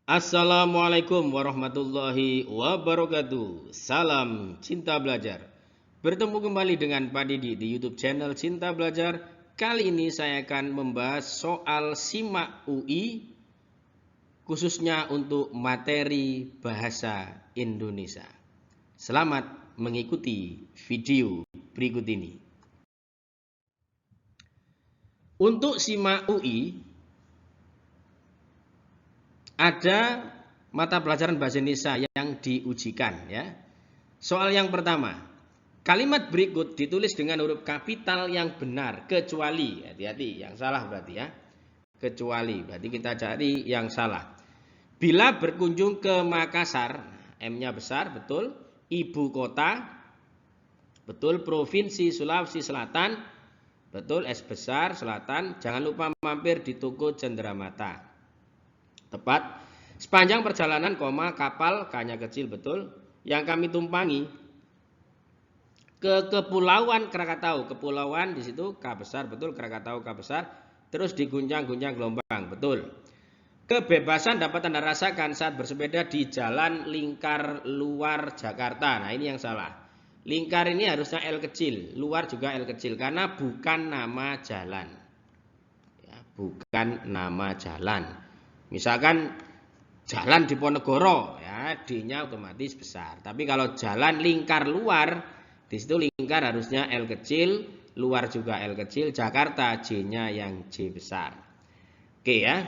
Assalamualaikum warahmatullahi wabarakatuh. Salam Cinta Belajar. Bertemu kembali dengan Pak Didi di YouTube channel Cinta Belajar. Kali ini saya akan membahas soal SIMAK UI, khususnya untuk materi bahasa Indonesia. Selamat mengikuti video berikut ini. Untuk SIMAK UI, ada mata pelajaran bahasa Indonesia yang diujikan ya. Soal yang pertama, kalimat berikut ditulis dengan huruf kapital yang benar kecuali, hati-hati yang salah berarti ya. Kecuali, berarti kita cari yang salah. Bila berkunjung ke Makassar, M-nya besar, betul. Ibu kota, betul. Provinsi Sulawesi Selatan, betul. S besar, Selatan. Jangan lupa mampir di toko Cenderamata. Tepat. Sepanjang perjalanan, kapal, K-nya kecil, betul. Yang kami tumpangi ke Kepulauan Krakatau. Kepulauan di situ K besar, betul. Krakatau K besar. Terus diguncang-guncang gelombang, betul. Kebebasan dapat Anda rasakan saat bersepeda di jalan lingkar luar Jakarta. Nah, ini yang salah. Lingkar ini harusnya L kecil, luar juga L kecil karena bukan nama jalan. Ya, bukan nama jalan. Misalkan jalan di Ponegoro, ya D-nya otomatis besar. Tapi kalau jalan lingkar luar, di situ lingkar harusnya L kecil, luar juga L kecil, Jakarta J-nya yang J besar. Oke ya.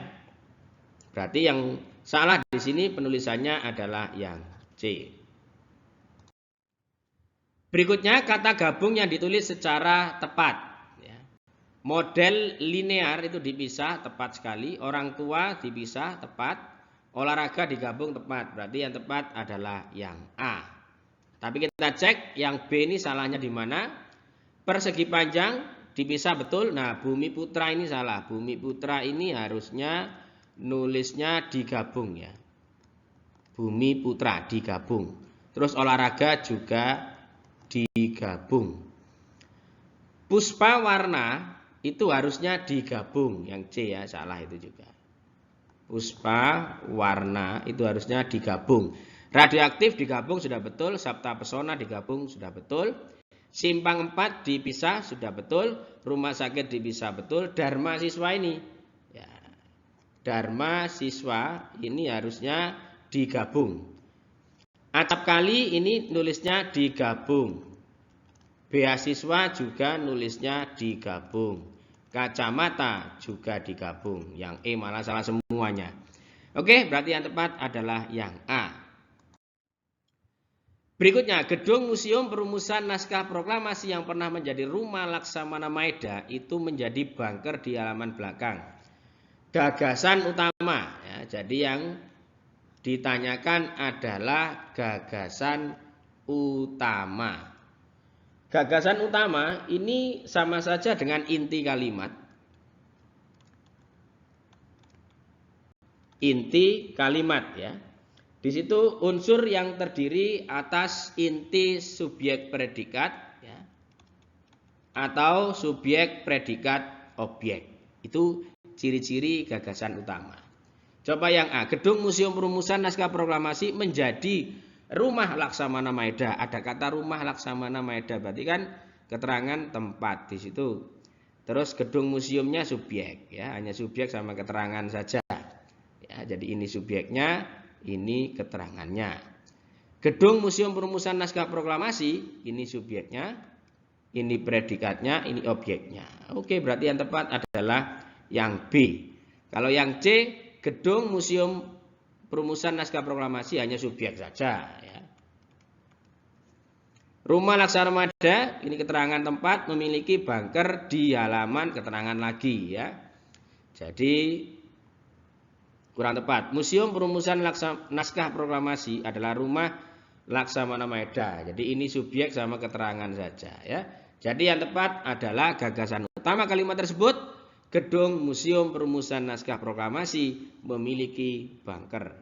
Berarti yang salah di sini penulisannya adalah yang C. Berikutnya kata gabung yang ditulis secara tepat. Model linear itu dipisah, tepat sekali. Orang tua dipisah, tepat. Olahraga digabung, tepat. Berarti yang tepat adalah yang A. Tapi kita cek yang B ini salahnya di mana. Persegi panjang dipisah, betul. Nah, Bumi Putra ini salah. Bumi Putra ini harusnya nulisnya digabung ya. Bumi Putra digabung. Terus olahraga juga digabung. Puspa warna itu harusnya digabung, yang C ya, salah itu juga. Puspa warna itu harusnya digabung. Radioaktif digabung sudah betul, Sabta Pesona digabung sudah betul. Simpang 4 dipisah sudah betul, rumah sakit dipisah betul. Dharma siswa ini ya, Dharma siswa ini harusnya digabung. Acap kali ini nulisnya digabung. Beasiswa juga nulisnya digabung. Kacamata juga digabung. Yang E malah salah semuanya. Oke, berarti yang tepat adalah yang A. Berikutnya, gedung Museum Perumusan Naskah Proklamasi yang pernah menjadi rumah Laksamana Maeda itu menjadi bunker di halaman belakang. Gagasan utama ya, jadi yang ditanyakan adalah gagasan utama. Gagasan utama ini sama saja dengan inti kalimat. Inti kalimat ya. Di situ unsur yang terdiri atas inti subjek predikat ya, atau subjek predikat objek. Itu ciri-ciri gagasan utama. Coba yang A, gedung Museum Perumusan Naskah Proklamasi menjadi rumah Laksamana Maeda. Ada kata rumah Laksamana Maeda, berarti kan keterangan tempat di situ. Terus gedung museumnya subjek ya, hanya subjek sama keterangan saja. Ya, jadi ini subjeknya, ini keterangannya. Gedung Museum Perumusan Naskah Proklamasi, ini subjeknya, ini predikatnya, ini objeknya. Oke, berarti yang tepat adalah yang B. Kalau yang C, gedung Museum Perumusan Naskah Proklamasi hanya subjek saja ya. Rumah Laksamana Maeda ini keterangan tempat, memiliki bunker di halaman, keterangan lagi ya. Jadi kurang tepat. Museum Perumusan Naskah Proklamasi adalah rumah Laksamana Maeda. Jadi ini subjek sama keterangan saja ya. Jadi yang tepat adalah gagasan utama kalimat tersebut. Gedung Museum Perumusan Naskah Proklamasi memiliki bunker.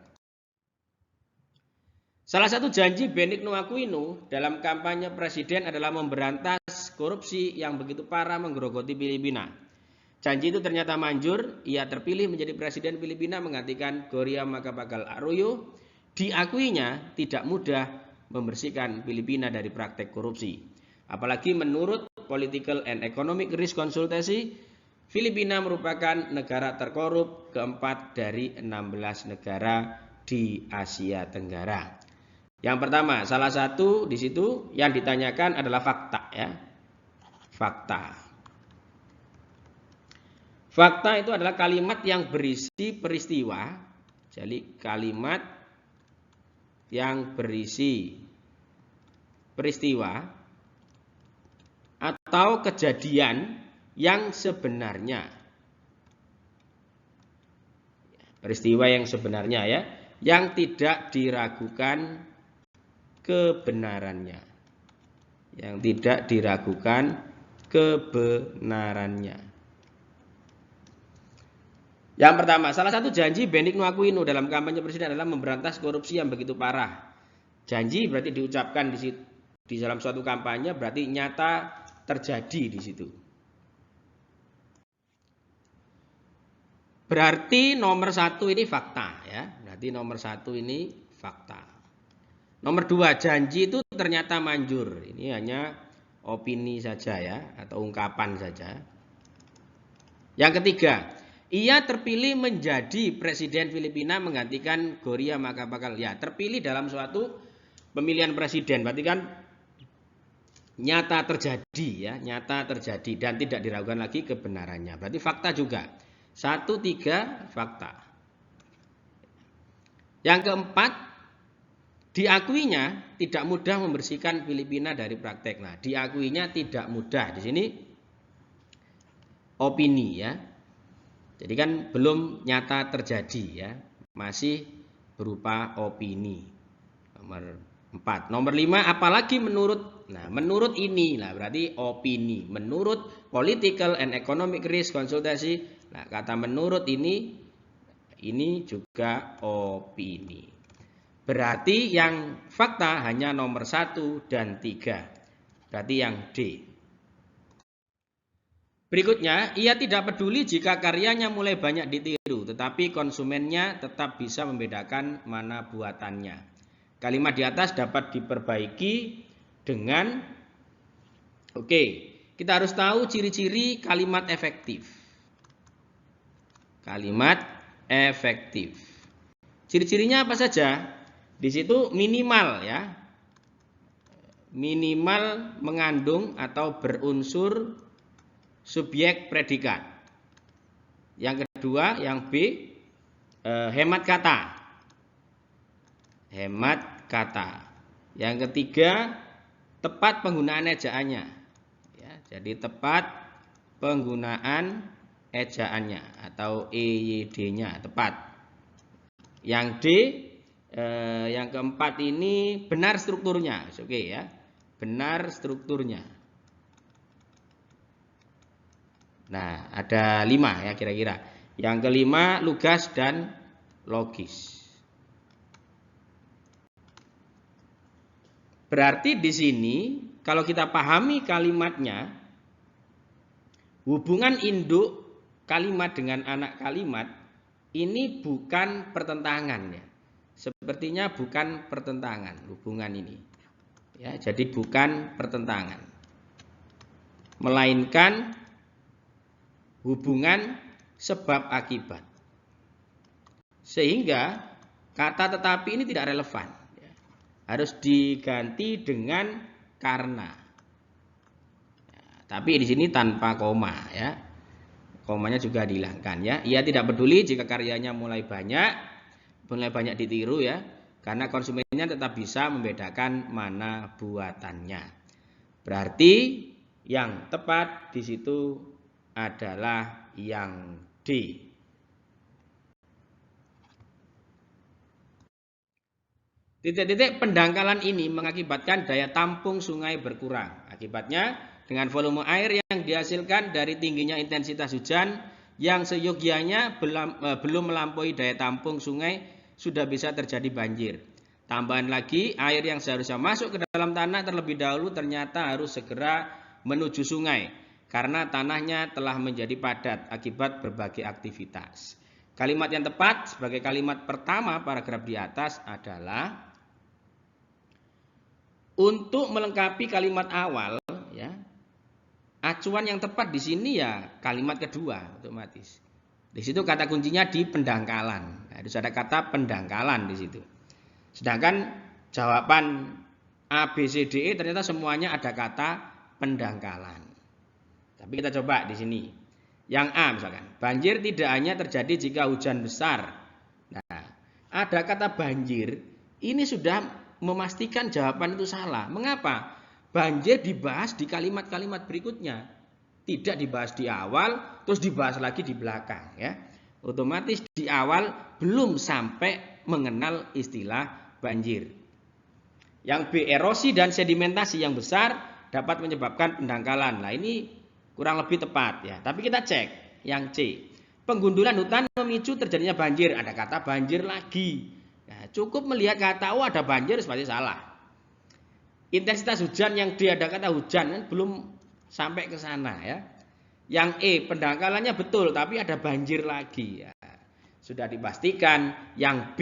Salah satu janji Benigno Aquino dalam kampanye presiden adalah memberantas korupsi yang begitu parah menggerogoti Filipina. Janji itu ternyata manjur, ia terpilih menjadi presiden Filipina menggantikan Gloria Macapagal Arroyo. Diakuinya tidak mudah membersihkan Filipina dari praktek korupsi. Apalagi menurut Political and Economic Risk Konsultasi, Filipina merupakan negara terkorup keempat dari 16 negara di Asia Tenggara. Yang pertama, salah satu di situ yang ditanyakan adalah fakta ya. Fakta. Fakta itu adalah kalimat yang berisi peristiwa. Jadi kalimat yang berisi peristiwa atau kejadian yang sebenarnya. Peristiwa yang sebenarnya ya, yang tidak diragukan kebenarannya. Yang tidak diragukan kebenarannya. Yang pertama, salah satu janji Benigno Aquino dalam kampanye presiden adalah memberantas korupsi yang begitu parah. Janji berarti diucapkan di dalam suatu kampanye, berarti nyata terjadi di situ. Berarti nomor satu ini fakta ya. Berarti nomor satu ini fakta. Nomor dua, janji itu ternyata manjur. Ini hanya opini saja ya, atau ungkapan saja. Yang ketiga, ia terpilih menjadi presiden Filipina menggantikan Gloria Macapagal. Ya, terpilih dalam suatu pemilihan presiden. Berarti kan nyata terjadi ya, nyata terjadi dan tidak diragukan lagi kebenarannya. Berarti fakta juga. 1, 3 fakta. Yang keempat, diakuinya tidak mudah membersihkan Filipina dari praktek. Nah, diakuinya tidak mudah. Di sini opini ya. Jadi kan belum nyata terjadi ya, masih berupa opini. Nomor 4. Nomor 5, apalagi menurut. Nah, menurut ini lah berarti opini. Menurut Political and Economic Risk Konsultasi. Nah, kata menurut ini juga opini. Berarti yang fakta hanya nomor 1 dan 3. Berarti yang D. Berikutnya, ia tidak peduli jika karyanya mulai banyak ditiru, tetapi konsumennya tetap bisa membedakan mana buatannya. Kalimat di atas dapat diperbaiki dengan, oke, kita harus tahu ciri-ciri kalimat efektif. Kalimat efektif. Ciri-cirinya apa saja? Di situ minimal ya. Minimal mengandung atau berunsur subjek predikat. Yang kedua, yang B, hemat kata. Hemat kata. Yang ketiga, tepat penggunaan ejaannya. Ya, jadi tepat penggunaan ejaannya atau EYD-nya tepat. Yang D, yang keempat ini benar strukturnya. Oke ya, benar strukturnya. Nah, ada 5 ya kira-kira. Yang kelima, lugas dan logis. Berarti di sini kalau kita pahami kalimatnya, hubungan induk kalimat dengan anak kalimat ini bukan pertentangan ya. Sepertinya bukan pertentangan hubungan ini. Ya, jadi bukan pertentangan. Melainkan hubungan sebab akibat. Sehingga kata tetapi ini tidak relevan. Harus diganti dengan karena. Tapi di sini tanpa koma ya. Komanya juga dihilangkan ya. Ia tidak peduli jika karyanya mulai banyak ditiru ya. Karena konsumennya tetap bisa membedakan mana buatannya. Berarti yang tepat di situ adalah yang D. Titik-titik pendangkalan ini mengakibatkan daya tampung sungai berkurang. Akibatnya, dengan volume air yang dihasilkan dari tingginya intensitas hujan yang seyogianya belum melampaui daya tampung sungai, sudah bisa terjadi banjir. Tambahan lagi, air yang seharusnya masuk ke dalam tanah terlebih dahulu ternyata harus segera menuju sungai. karena tanahnya telah menjadi padat akibat berbagai aktivitas. Kalimat yang tepat sebagai kalimat pertama paragraf di atas adalah untuk melengkapi kalimat awal, ya. Acuan yang tepat di sini ya kalimat kedua otomatis. Di situ kata kuncinya di pendangkalan. Nah, harus ada kata pendangkalan di situ. Sedangkan jawaban A, B, C, D, E ternyata semuanya ada kata pendangkalan. Tapi kita coba di sini. Yang A misalkan, banjir tidak hanya terjadi jika hujan besar. Nah, ada kata banjir, ini sudah memastikan jawaban itu salah. Mengapa? Banjir dibahas di kalimat-kalimat berikutnya. Tidak dibahas di awal, terus dibahas lagi di belakang. Ya. Otomatis di awal belum sampai mengenal istilah banjir. Yang B, erosi dan sedimentasi yang besar dapat menyebabkan pendangkalan. Nah ini kurang lebih tepat ya. Tapi kita cek yang C. Penggundulan hutan memicu terjadinya banjir. Ada kata banjir lagi. Nah, cukup melihat kata ada banjir pasti salah. Intensitas hujan yang D ada kata hujan kan belum sampai ke sana ya. Yang E pendangkalannya betul tapi ada banjir lagi ya. Sudah dipastikan yang B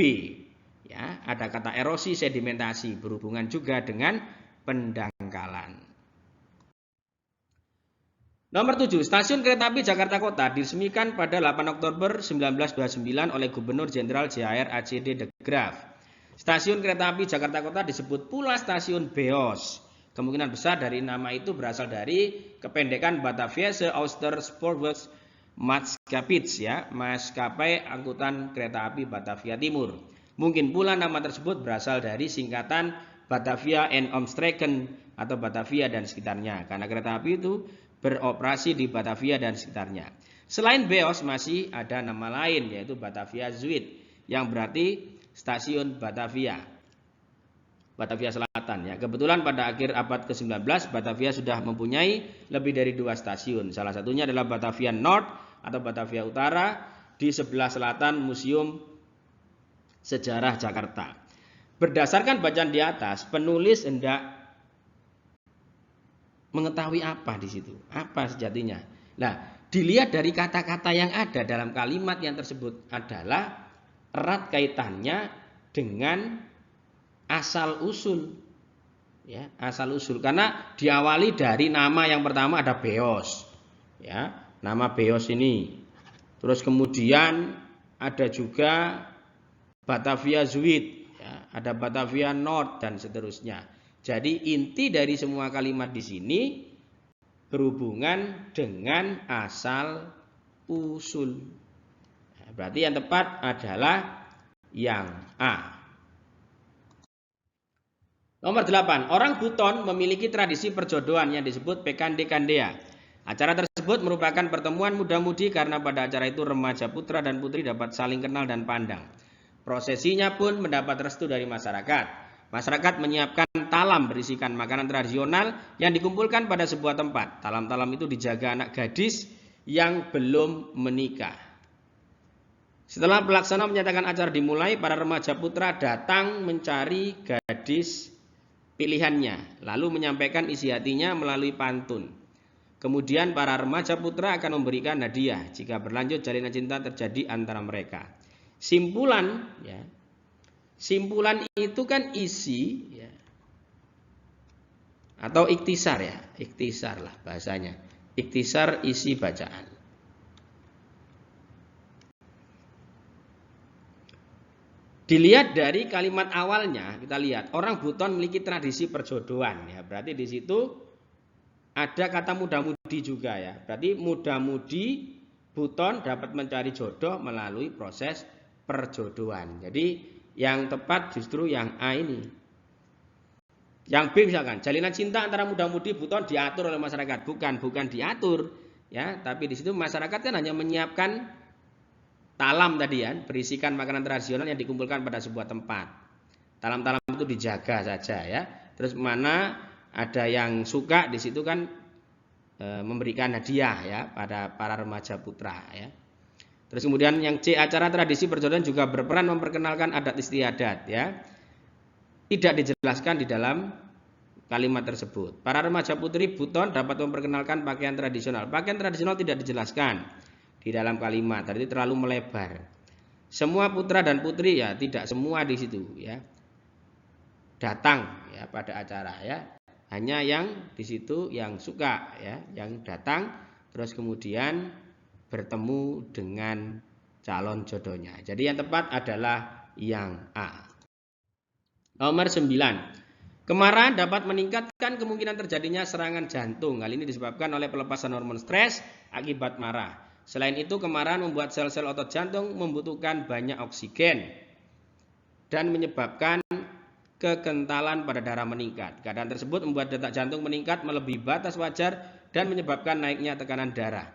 ya, ada kata erosi sedimentasi berhubungan juga dengan pendangkalan. Nomor 7, stasiun kereta api Jakarta Kota diresmikan pada 8 Oktober 1929 oleh Gubernur Jenderal JHR ACD de Graaf. Stasiun kereta api Jakarta Kota disebut pula stasiun Beos. Kemungkinan besar dari nama itu berasal dari kependekan Bataviasche Oosterspoorweg Maatschappij ya, maskapai angkutan kereta api Batavia Timur. Mungkin pula nama tersebut berasal dari singkatan Batavia en Omstreken atau Batavia dan sekitarnya, karena kereta api itu beroperasi di Batavia dan sekitarnya. Selain Beos masih ada nama lain yaitu Batavia Zuid yang berarti stasiun Batavia. Batavia Selatan ya. Kebetulan pada akhir abad ke-19 Batavia sudah mempunyai lebih dari 2 stasiun. Salah satunya adalah Batavia North atau Batavia Utara di sebelah selatan Museum Sejarah Jakarta. Berdasarkan bacaan di atas, penulis hendak mengetahui apa di situ, apa sejatinya. Nah, dilihat dari kata-kata yang ada dalam kalimat yang tersebut adalah erat kaitannya dengan asal usul, ya asal usul. Karena diawali dari nama yang pertama ada Beos, ya nama Beos ini. Terus kemudian ada juga Batavia Zuid, ya, ada Batavia North dan seterusnya. Jadi inti dari semua kalimat di sini berhubungan dengan asal usul. Berarti yang tepat adalah yang A. Nomor 8. Orang Buton memiliki tradisi perjodohan yang disebut Pekande Kandea. Acara tersebut merupakan pertemuan muda-mudi karena pada acara itu remaja putra dan putri dapat saling kenal dan pandang. Prosesinya pun mendapat restu dari masyarakat. Masyarakat menyiapkan talam berisikan makanan tradisional yang dikumpulkan pada sebuah tempat. Talam-talam itu dijaga anak gadis yang belum menikah. Setelah pelaksana menyatakan acara dimulai, para remaja putra datang mencari gadis pilihannya, lalu menyampaikan isi hatinya melalui pantun. Kemudian para remaja putra akan memberikan hadiah jika berlanjut jalinan cinta terjadi antara mereka. Simpulan ya. Simpulan itu kan isi ya, atau iktisar ya, iktisar lah bahasanya. Iktisar isi bacaan. Dilihat dari kalimat awalnya, kita lihat orang Buton memiliki tradisi perjodohan ya. Berarti di situ ada kata muda-mudi juga ya. Berarti muda-mudi Buton dapat mencari jodoh melalui proses perjodohan. Jadi yang tepat justru yang A ini. Yang B misalkan, jalinan cinta antara muda-mudi Buton diatur oleh masyarakat. Bukan diatur ya, tapi di situ masyarakat kan hanya menyiapkan talam tadi ya, berisikan makanan tradisional yang dikumpulkan pada sebuah tempat. Talam-talam itu dijaga saja ya. Terus mana ada yang suka di situ kan memberikan hadiah ya pada para remaja putra ya. Terus kemudian yang C, acara tradisi perjodohan juga berperan memperkenalkan adat istiadat ya. Tidak dijelaskan di dalam kalimat tersebut. Para remaja putri Buton dapat memperkenalkan pakaian tradisional. Pakaian tradisional tidak dijelaskan di dalam kalimat, tadi terlalu melebar. Semua putra dan putri ya, tidak semua di situ ya. Datang ya pada acara ya. Hanya yang di situ yang suka ya, yang datang terus kemudian bertemu dengan calon jodohnya. Jadi yang tepat adalah yang A. Nomor 9. Kemarahan dapat meningkatkan kemungkinan terjadinya serangan jantung. Hal ini disebabkan oleh pelepasan hormon stres akibat marah. Selain itu, kemarahan membuat sel-sel otot jantung membutuhkan banyak oksigen dan menyebabkan kekentalan pada darah meningkat. Keadaan tersebut membuat detak jantung meningkat melebihi batas wajar dan menyebabkan naiknya tekanan darah.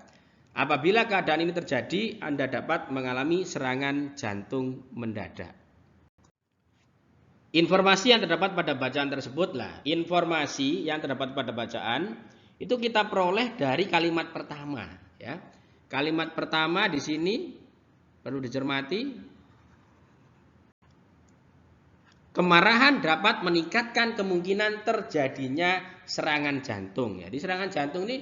Apabila keadaan ini terjadi, Anda dapat mengalami serangan jantung mendadak. Informasi yang terdapat pada bacaan tersebutlah, informasi yang terdapat pada bacaan itu kita peroleh dari kalimat pertama, ya. Kalimat pertama di sini perlu dicermati. Kemarahan dapat meningkatkan kemungkinan terjadinya serangan jantung. Jadi serangan jantung ini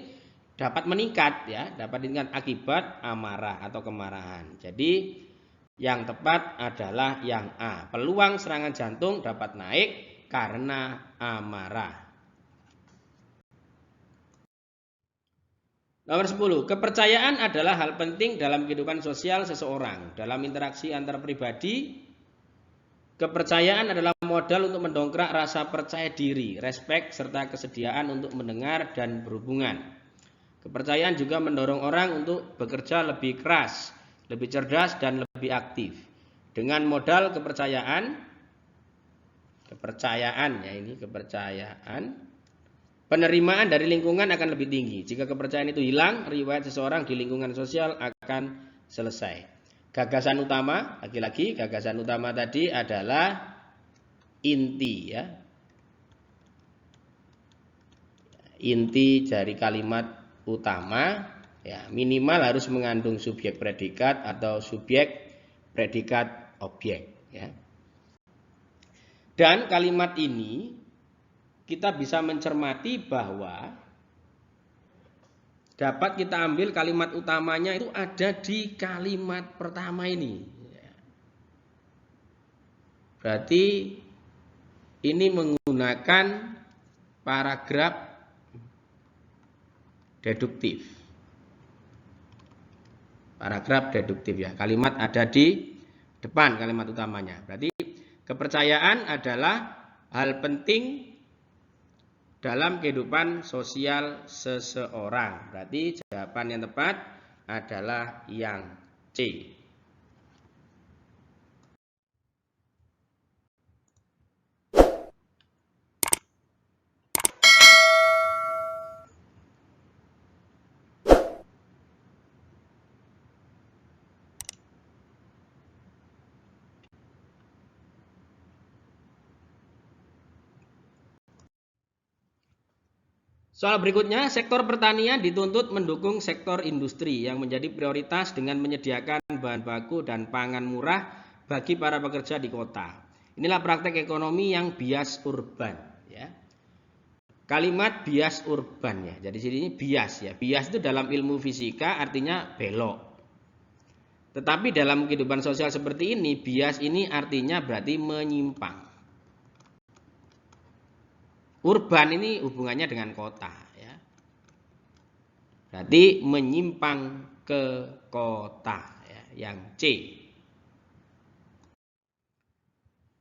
dapat meningkat ya, dapat meningkat akibat amarah atau kemarahan. Jadi yang tepat adalah yang A. Peluang serangan jantung dapat naik karena amarah. Nomor 10. Kepercayaan adalah hal penting dalam kehidupan sosial seseorang. Dalam interaksi antar pribadi, kepercayaan adalah modal untuk mendongkrak rasa percaya diri, respek, serta kesediaan untuk mendengar dan berhubungan. Kepercayaan juga mendorong orang untuk bekerja lebih keras, lebih cerdas, dan lebih aktif. Dengan modal kepercayaan ya ini kepercayaan, penerimaan dari lingkungan akan lebih tinggi. Jika kepercayaan itu hilang, riwayat seseorang di lingkungan sosial akan selesai. Gagasan utama, lagi-lagi gagasan utama tadi adalah inti ya. Inti dari kalimat utama ya, minimal harus mengandung subjek predikat atau subjek predikat objek ya. Dan kalimat ini kita bisa mencermati bahwa dapat kita ambil kalimat utamanya itu ada di kalimat pertama ini. Berarti ini menggunakan paragraf deduktif. Paragraf deduktif ya. Kalimat ada di depan kalimat utamanya. Berarti kepercayaan adalah hal penting dalam kehidupan sosial seseorang. Berarti jawaban yang tepat adalah yang C. Soal berikutnya, sektor pertanian dituntut mendukung sektor industri yang menjadi prioritas dengan menyediakan bahan baku dan pangan murah bagi para pekerja di kota. Inilah praktek ekonomi yang bias urban. Ya. Kalimat bias urban ya. Jadi sini bias ya. Bias itu dalam ilmu fisika artinya belok. Tetapi dalam kehidupan sosial seperti ini, bias ini artinya berarti menyimpang. Urban ini hubungannya dengan kota ya. Berarti menyimpang ke kota ya, yang C.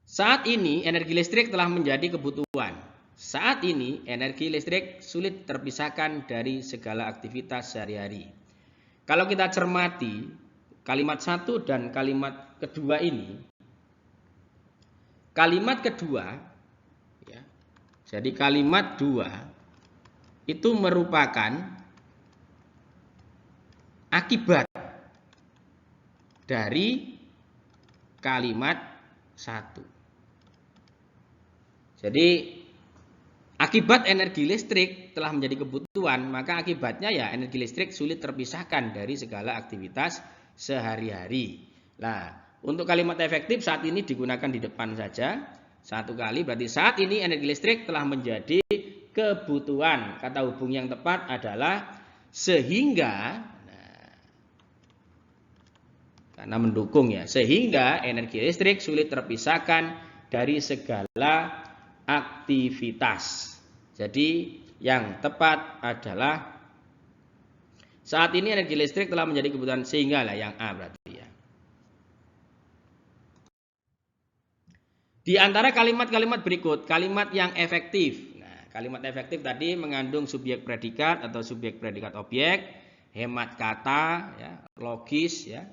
Saat ini energi listrik telah menjadi kebutuhan. Saat ini energi listrik sulit terpisahkan dari segala aktivitas sehari-hari. Kalau kita cermati kalimat satu dan kalimat kedua ini, kalimat kedua jadi kalimat 2 itu merupakan akibat dari kalimat 1. Jadi akibat energi listrik telah menjadi kebutuhan, maka akibatnya ya energi listrik sulit terpisahkan dari segala aktivitas sehari-hari. Nah, untuk kalimat efektif saat ini digunakan di depan saja. Satu kali berarti saat ini energi listrik telah menjadi kebutuhan. Kata hubung yang tepat adalah sehingga, karena mendukung ya, sehingga energi listrik sulit terpisahkan dari segala aktivitas. Jadi yang tepat adalah saat ini energi listrik telah menjadi kebutuhan, sehingga lah yang A berarti ya. Di antara kalimat-kalimat berikut, kalimat yang efektif. Nah, kalimat efektif tadi mengandung subjek predikat atau subjek predikat objek, hemat kata, ya, logis, ya.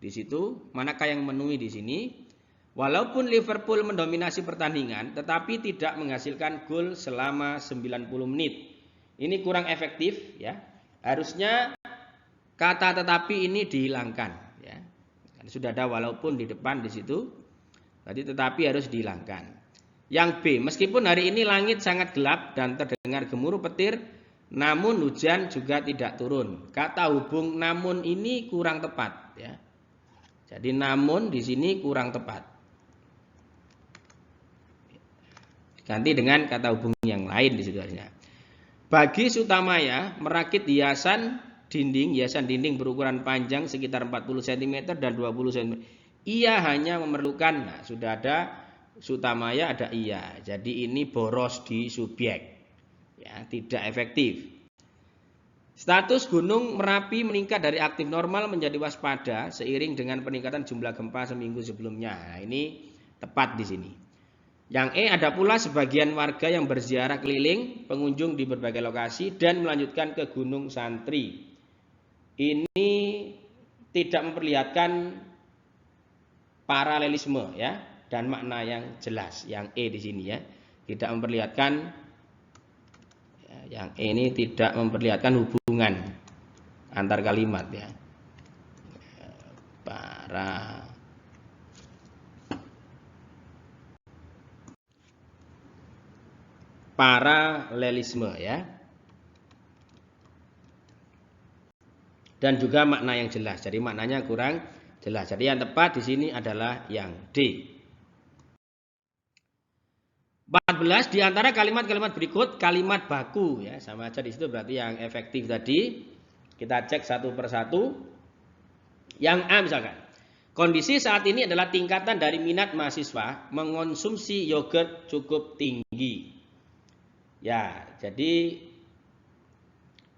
Di situ, manakah yang memenuhi di sini? Walaupun Liverpool mendominasi pertandingan, tetapi tidak menghasilkan gol selama 90 menit. Ini kurang efektif, ya. Harusnya kata tetapi ini dihilangkan, ya. Sudah ada walaupun di depan di situ, tadi tetapi harus dihilangkan. Yang B, meskipun hari ini langit sangat gelap dan terdengar gemuruh petir, namun hujan juga tidak turun. Kata hubung namun ini kurang tepat, ya. Jadi namun di sini kurang tepat. Ganti dengan kata hubung yang lain di situ harusnya. Bagi Sutamaya merakit hiasan dinding berukuran panjang sekitar 40 cm dan 20 cm. Ia hanya memerlukan, nah sudah ada Sutamaya, ada ia. Jadi ini boros di subjek. Ya, tidak efektif. Status Gunung Merapi meningkat dari aktif normal menjadi waspada seiring dengan peningkatan jumlah gempa seminggu sebelumnya. Nah, ini tepat di sini. Yang E, ada pula sebagian warga yang berziarah keliling, pengunjung di berbagai lokasi dan melanjutkan ke Gunung Santri. Ini tidak memperlihatkan paralelisme, ya, dan makna yang jelas. Yang E di sini, ya, tidak memperlihatkan, ya, yang E ini tidak memperlihatkan hubungan antar kalimat, ya. Paralelisme, ya. Dan juga makna yang jelas. Jadi maknanya kurang jelas. Jadi yang tepat di sini adalah yang D. 14, di antara kalimat-kalimat berikut kalimat baku, ya, sama aja di situ berarti yang efektif tadi. Kita cek satu persatu. Yang A misalkan, kondisi saat ini adalah tingkatan dari minat mahasiswa mengonsumsi yogurt cukup tinggi. Ya, jadi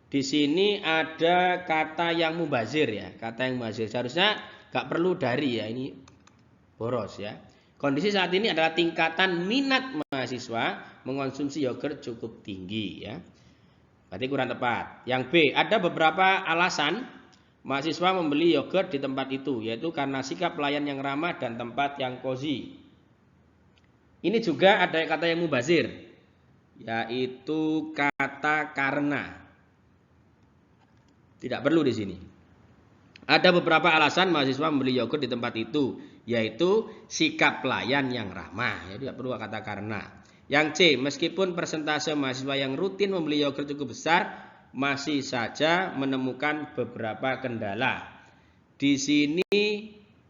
di sini ada kata yang mubazir, ya, kata yang mubazir. Seharusnya nggak perlu dari, ya, ini boros, ya. Kondisi saat ini adalah tingkatan minat mahasiswa mengonsumsi yogurt cukup tinggi, ya. Berarti kurang tepat. Yang B, ada beberapa alasan mahasiswa membeli yogurt di tempat itu, yaitu karena sikap pelayan yang ramah dan tempat yang cozy. Ini juga ada kata yang mubazir, yaitu kata karena. Tidak perlu di sini. Ada beberapa alasan mahasiswa membeli yogurt di tempat itu, yaitu sikap pelayan yang ramah. Jadi tidak perlu kata karena. Yang C, meskipun persentase mahasiswa yang rutin membeli yogurt cukup besar, masih saja menemukan beberapa kendala. Di sini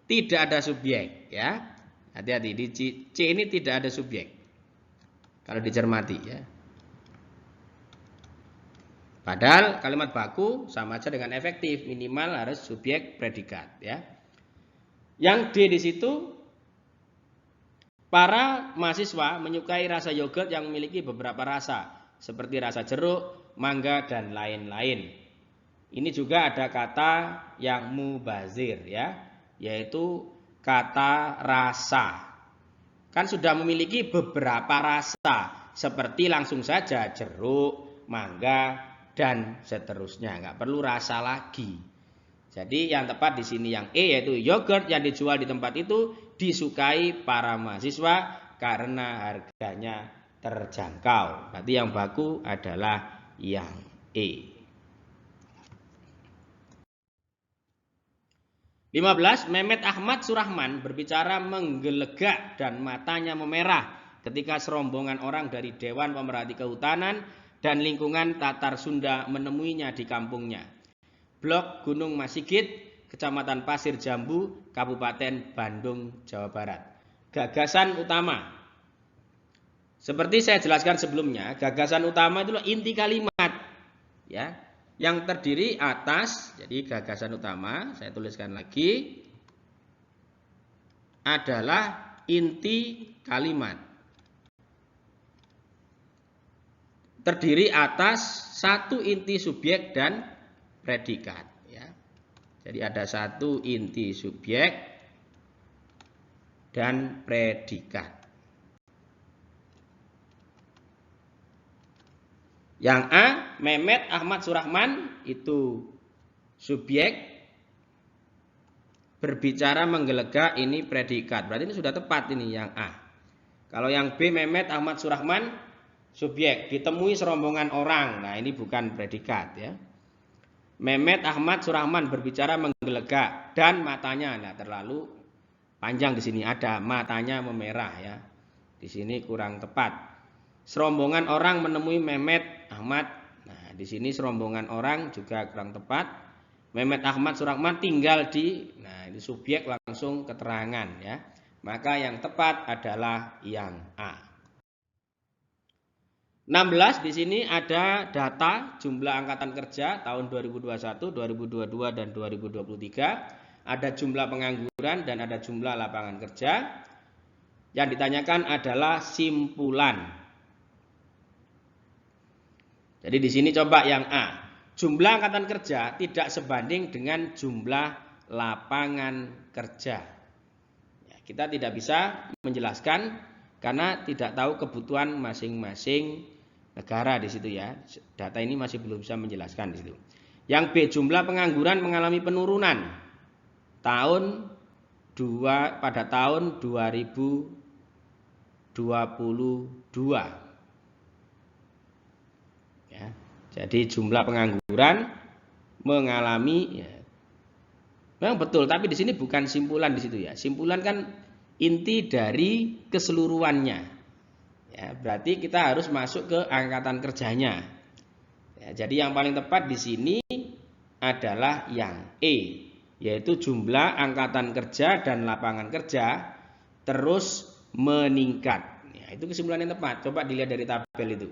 tidak ada subjek, ya. Hati-hati, di C ini tidak ada subjek. Kalau dicermati, ya. Padahal kalimat baku sama aja dengan efektif, minimal harus subjek predikat, ya. Yang D di situ, para mahasiswa menyukai rasa yogurt yang memiliki beberapa rasa, seperti rasa jeruk, mangga, dan lain-lain. Ini juga ada kata yang mubazir, ya, yaitu kata rasa. Kan sudah memiliki beberapa rasa, seperti langsung saja jeruk, mangga, dan seterusnya. Nggak perlu rasa lagi. Jadi yang tepat di sini yang E, yaitu yogurt yang dijual di tempat itu disukai para mahasiswa karena harganya terjangkau. Berarti yang baku adalah yang E. 15, Mehmet Ahmad Surahman berbicara menggelegak dan matanya memerah ketika serombongan orang dari Dewan Pemerhati Kehutanan dan Lingkungan Tatar Sunda menemuinya di kampungnya. Blok Gunung Masigit, Kecamatan Pasir Jambu, Kabupaten Bandung, Jawa Barat. Gagasan utama. Seperti saya jelaskan sebelumnya, gagasan utama itu inti kalimat, ya, yang terdiri atas. Jadi gagasan utama, saya tuliskan lagi, adalah inti kalimat. Terdiri atas satu inti subjek dan predikat, ya. Jadi ada satu inti subjek dan predikat. Yang A, Mehmet Ahmad Surahman, itu subjek, berbicara menggelegak, ini predikat. Berarti ini sudah tepat ini yang A. Kalau yang B, Mehmet Ahmad Surahman, subjek, ditemui serombongan orang. Nah, ini bukan predikat, ya. Mehmet Ahmad Surahman berbicara menggelegak dan matanya. Nah, terlalu panjang di sini, ada matanya memerah, ya. Di sini kurang tepat. Serombongan orang menemui Mehmet Ahmad. Nah, di sini serombongan orang juga kurang tepat. Mehmet Ahmad Surahman tinggal di. Nah, ini subjek langsung keterangan, ya. Maka yang tepat adalah yang A. 16 di sini ada data jumlah angkatan kerja tahun 2021, 2022 dan 2023. Ada jumlah pengangguran dan ada jumlah lapangan kerja. Yang ditanyakan adalah simpulan. Jadi di sini coba yang A. Jumlah angkatan kerja tidak sebanding dengan jumlah lapangan kerja. Ya, kita tidak bisa menjelaskan karena tidak tahu kebutuhan masing-masing negara di situ, ya. Data ini masih belum bisa menjelaskan di situ. Yang B, jumlah pengangguran mengalami penurunan pada tahun 2022. Ya, jadi jumlah pengangguran mengalami, ya, memang betul, tapi di sini bukan simpulan di situ, ya. Simpulan kan inti dari keseluruhannya. Ya, berarti kita harus masuk ke angkatan kerjanya. Ya, jadi yang paling tepat di sini adalah yang E, yaitu jumlah angkatan kerja dan lapangan kerja terus meningkat. Ya, itu kesimpulan yang tepat. Coba dilihat dari tabel itu.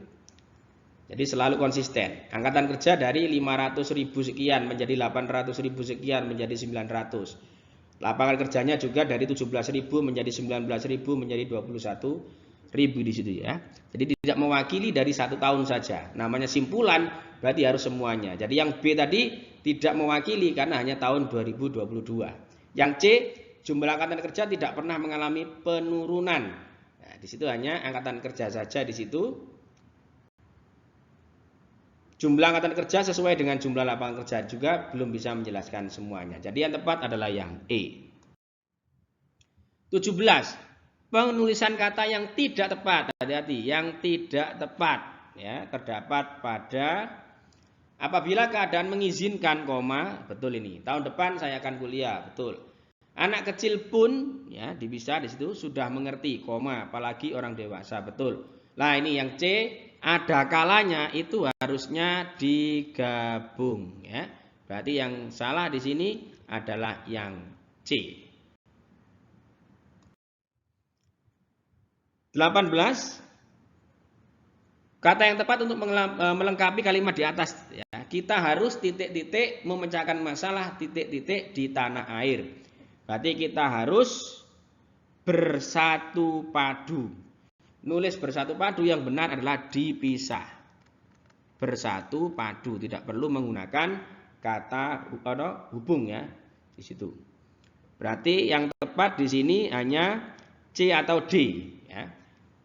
Jadi selalu konsisten. Angkatan kerja dari 500.000 sekian menjadi 800.000 sekian menjadi 900. Lapangan kerjanya juga dari 17.000 menjadi 19.000 menjadi 21.000 di situ, ya. Jadi tidak mewakili dari 1 tahun saja. Namanya simpulan berarti harus semuanya. Jadi yang B tadi tidak mewakili karena hanya tahun 2022. Yang C, jumlah angkatan kerja tidak pernah mengalami penurunan. Nah, di situ hanya angkatan kerja saja di situ. Jumlah angkatan kerja sesuai dengan jumlah lapangan kerja juga belum bisa menjelaskan semuanya. Jadi yang tepat adalah yang E. 17. Penulisan kata yang tidak tepat. Hati-hati, yang tidak tepat, ya, terdapat pada apabila keadaan mengizinkan, koma, betul ini. Tahun depan saya akan kuliah, betul. Anak kecil pun, ya, bisa di situ sudah mengerti, koma, apalagi orang dewasa, betul. Nah, ini yang C. Ada kalanya itu harusnya digabung, ya. Berarti yang salah di sini adalah yang C. 18. Kata yang tepat untuk melengkapi kalimat di atas, ya. Kita harus titik-titik memecahkan masalah titik-titik di tanah air. Berarti kita harus bersatu padu. Nulis bersatu padu yang benar adalah dipisah. Bersatu padu, tidak perlu menggunakan kata hubung, ya, di situ. Berarti yang tepat di sini hanya C atau D, ya.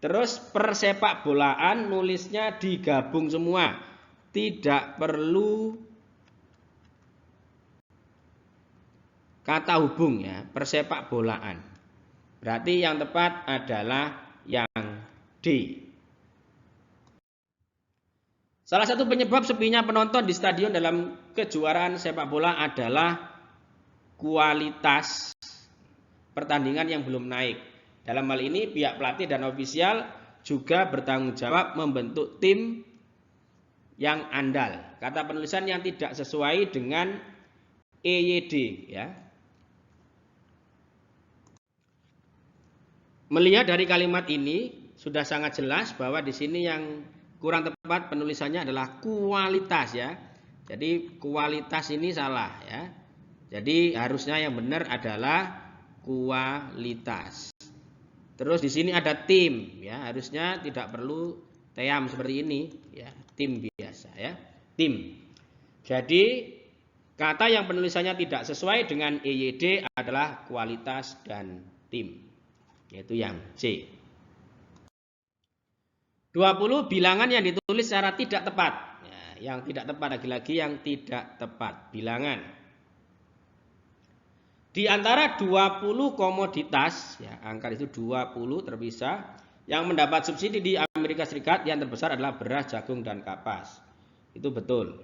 Terus persepak bolaan nulisnya digabung semua. Tidak perlu kata hubung, ya, persepak bolaan. Berarti yang tepat adalah yang D. Salah satu penyebab sepinya penonton di stadion dalam kejuaraan sepak bola adalah kualitas pertandingan yang belum naik. Dalam hal ini pihak pelatih dan ofisial juga bertanggung jawab membentuk tim yang andal. Kata penulisan yang tidak sesuai dengan EYD, ya. Melihat dari kalimat ini, sudah sangat jelas bahwa di sini yang kurang tepat penulisannya adalah kualitas ya. Jadi kualitas ini salah ya. Jadi harusnya yang benar adalah kualitas. Terus di sini ada tim ya, harusnya tidak perlu team seperti ini ya, tim biasa ya, tim. Jadi kata yang penulisannya tidak sesuai dengan EYD adalah kualitas dan tim, yaitu yang C. 20 bilangan yang ditulis secara tidak tepat. Ya, yang tidak tepat lagi-lagi yang tidak tepat bilangan. Di antara 20 komoditas, ya, angka itu 20 terpisah, yang mendapat subsidi di Amerika Serikat yang terbesar adalah beras, jagung, dan kapas. Itu betul.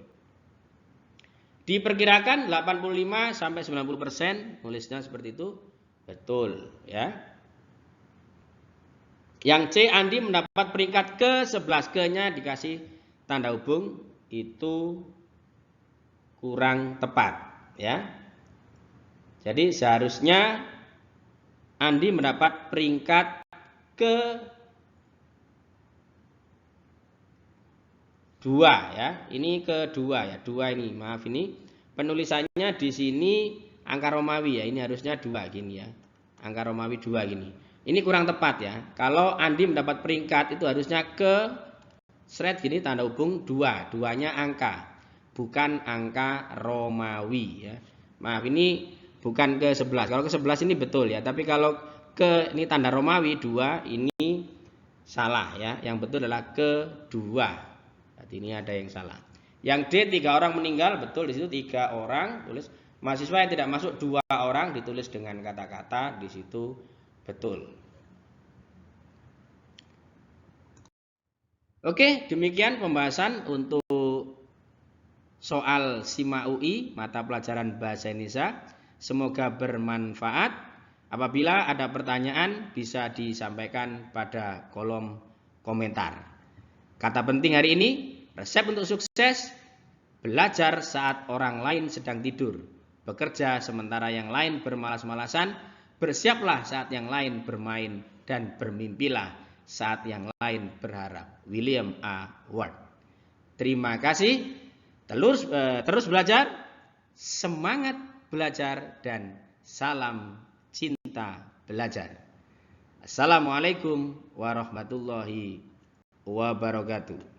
Diperkirakan 85 sampai 90%, nulisnya seperti itu, betul, ya. Yang C, Andi mendapat peringkat ke-11, ke-nya dikasih tanda hubung, itu kurang tepat, ya. Jadi seharusnya Andi mendapat peringkat ke-2 ya. Ini kedua ya, 2 ini. Maaf ini penulisannya di sini angka Romawi ya. Ini harusnya 2 gini ya. Angka Romawi 2 gini. Ini kurang tepat ya. Kalau Andi mendapat peringkat itu harusnya ke seret gini tanda hubung 2. 2-nya angka, bukan angka Romawi ya. Maaf ini bukan ke 11. Kalau ke 11 ini betul ya. Tapi kalau ke ini tanda Romawi 2 ini salah ya. Yang betul adalah ke-2. Berarti ini ada yang salah. Yang D, 3 orang meninggal, betul di situ 3 orang, tulis. Mahasiswa yang tidak masuk 2 orang, ditulis dengan kata-kata di situ betul. Oke, demikian pembahasan untuk soal SIMA UI, mata pelajaran Bahasa Indonesia. Semoga bermanfaat. Apabila ada pertanyaan, bisa disampaikan pada kolom komentar. Kata penting hari ini, resep untuk sukses, belajar saat orang lain sedang tidur, bekerja sementara yang lain bermalas-malasan, bersiaplah saat yang lain bermain, dan bermimpilah saat yang lain berharap. William A. Ward. Terima kasih. Terus belajar, semangat belajar, dan salam cinta belajar. Assalamualaikum warahmatullahi wabarakatuh.